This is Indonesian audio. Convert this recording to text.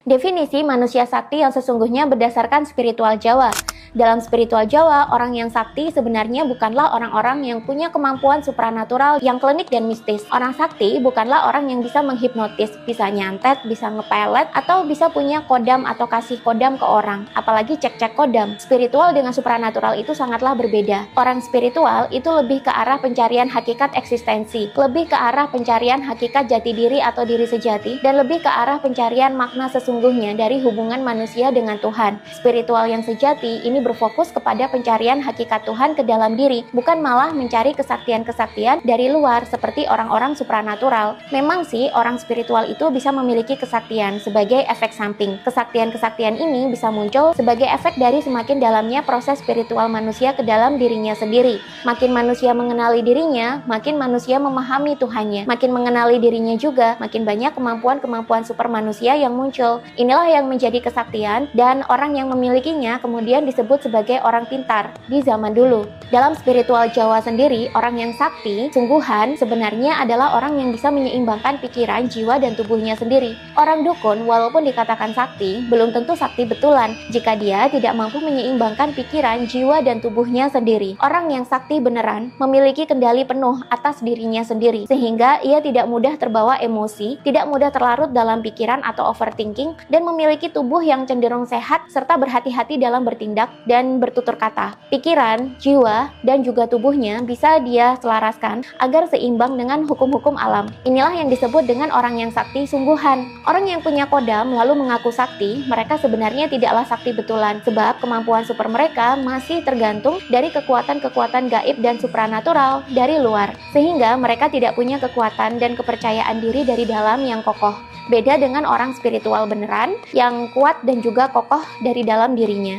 Definisi manusia sakti yang sesungguhnya berdasarkan spiritual Jawa. Dalam spiritual Jawa, orang yang sakti sebenarnya bukanlah orang-orang yang punya kemampuan supranatural yang klinik dan mistis. Orang sakti bukanlah orang yang bisa menghipnotis, bisa nyantet, bisa ngepelet, atau bisa punya kodam atau kasih kodam ke orang, apalagi cek-cek kodam. Spiritual dengan supranatural itu sangatlah berbeda. Orang spiritual itu lebih ke arah pencarian hakikat eksistensi, lebih ke arah pencarian hakikat jati diri atau diri sejati, dan lebih ke arah pencarian makna sesungguhnya dari hubungan manusia dengan Tuhan. Spiritual yang sejati ini berfokus kepada pencarian hakikat Tuhan ke dalam diri, bukan malah mencari kesaktian-kesaktian dari luar seperti orang-orang supranatural. Memang sih orang spiritual itu bisa memiliki kesaktian sebagai efek samping. Kesaktian-kesaktian ini bisa muncul sebagai efek dari semakin dalamnya proses spiritual manusia ke dalam dirinya sendiri. Makin manusia mengenali dirinya, makin manusia memahami Tuhannya. Makin mengenali dirinya juga, makin banyak kemampuan-kemampuan super manusia yang muncul. Inilah yang menjadi kesaktian, dan orang yang memilikinya kemudian disebut sebagai orang pintar di zaman dulu. Dalam spiritual Jawa sendiri, orang yang sakti, sungguhan, sebenarnya adalah orang yang bisa menyeimbangkan pikiran, jiwa, dan tubuhnya sendiri. Orang dukun, walaupun dikatakan sakti, belum tentu sakti betulan jika dia tidak mampu menyeimbangkan pikiran, jiwa, dan tubuhnya sendiri. Orang yang sakti beneran memiliki kendali penuh atas dirinya sendiri, sehingga ia tidak mudah terbawa emosi, tidak mudah terlarut dalam pikiran atau overthinking, dan memiliki tubuh yang cenderung sehat serta berhati-hati dalam bertindak dan bertutur kata. Pikiran, jiwa, dan juga tubuhnya bisa dia selaraskan agar seimbang dengan hukum-hukum alam. Inilah yang disebut dengan orang yang sakti sungguhan. Orang yang punya kodam lalu mengaku sakti, mereka sebenarnya tidaklah sakti betulan, sebab kemampuan super mereka masih tergantung dari kekuatan-kekuatan gaib dan supranatural dari luar, sehingga mereka tidak punya kekuatan dan kepercayaan diri dari dalam yang kokoh. Beda dengan orang spiritual beneran yang kuat dan juga kokoh dari dalam dirinya.